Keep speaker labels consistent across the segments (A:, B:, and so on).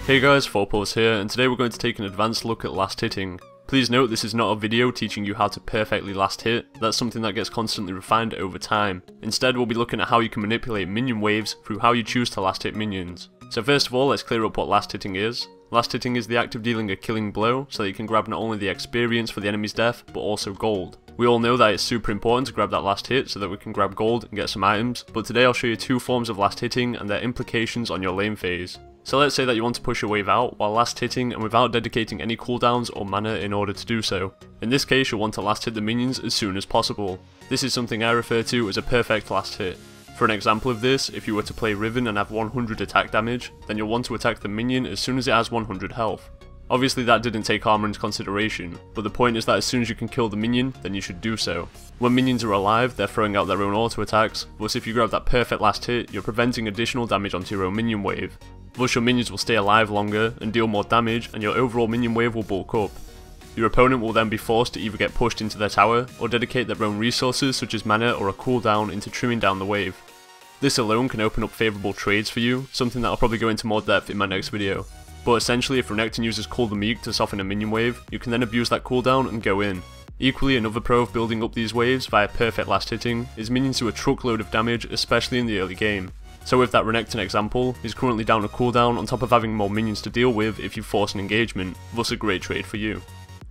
A: Hey guys, 4pulse here, and today we're going to take an advanced look at last hitting. Please note this is not a video teaching you how to perfectly last hit, that's something that gets constantly refined over time. Instead we'll be looking at how you can manipulate minion waves through how you choose to last hit minions. So first of all, let's clear up what last hitting is. Last hitting is the act of dealing a killing blow, so that you can grab not only the experience for the enemy's death, but also gold. We all know that it's super important to grab that last hit so that we can grab gold and get some items, but today I'll show you two forms of last hitting and their implications on your lane phase. So let's say that you want to push your wave out while last hitting and without dedicating any cooldowns or mana in order to do so. In this case you'll want to last hit the minions as soon as possible. This is something I refer to as a perfect last hit. For an example of this, if you were to play Riven and have 100 attack damage, then you'll want to attack the minion as soon as it has 100 health. Obviously that didn't take armor into consideration, but the point is that as soon as you can kill the minion, then you should do so. When minions are alive, they're throwing out their own auto attacks, thus if you grab that perfect last hit, you're preventing additional damage onto your own minion wave. Thus your minions will stay alive longer and deal more damage, and your overall minion wave will bulk up. Your opponent will then be forced to either get pushed into their tower, or dedicate their own resources such as mana or a cooldown into trimming down the wave. This alone can open up favourable trades for you, something that I'll probably go into more depth in my next video. But essentially if Renekton uses Cool the Meek to soften a minion wave, you can then abuse that cooldown and go in. Equally, another pro of building up these waves via perfect last hitting is minions do a truckload of damage, especially in the early game. So with that Renekton example, he's currently down a cooldown on top of having more minions to deal with if you force an engagement, thus a great trade for you.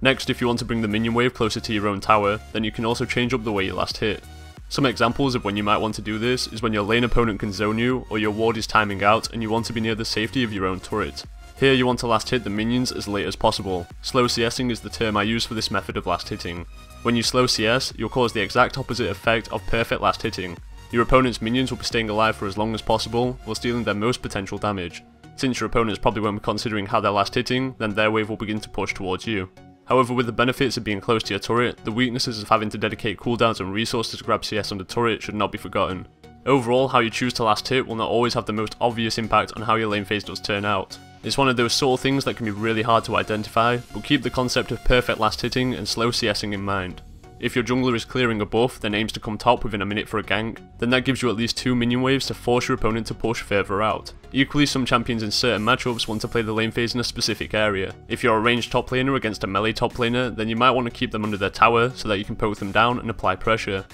A: Next, if you want to bring the minion wave closer to your own tower, then you can also change up the way you last hit. Some examples of when you might want to do this is when your lane opponent can zone you, or your ward is timing out and you want to be near the safety of your own turret. Here you want to last hit the minions as late as possible. Slow CSing is the term I use for this method of last hitting. When you slow CS, you'll cause the exact opposite effect of perfect last hitting. Your opponent's minions will be staying alive for as long as possible, while stealing their most potential damage. Since your opponents probably won't be considering how they're last hitting, then their wave will begin to push towards you. However, with the benefits of being close to your turret, the weaknesses of having to dedicate cooldowns and resources to grab CS on the turret should not be forgotten. Overall, how you choose to last hit will not always have the most obvious impact on how your lane phase does turn out. It's one of those subtle things that can be really hard to identify, but keep the concept of perfect last hitting and slow CSing in mind. If your jungler is clearing a buff, then aims to come top within a minute for a gank, then that gives you at least 2 minion waves to force your opponent to push further out. Equally, some champions in certain matchups want to play the lane phase in a specific area. If you're a ranged top laner against a melee top laner, then you might want to keep them under their tower so that you can poke them down and apply pressure.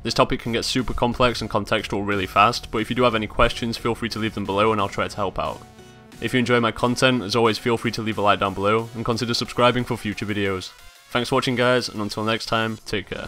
A: This topic can get super complex and contextual really fast, but if you do have any questions, feel free to leave them below and I'll try to help out. If you enjoy my content, as always feel free to leave a like down below and consider subscribing for future videos. Thanks for watching guys, and until next time, take care.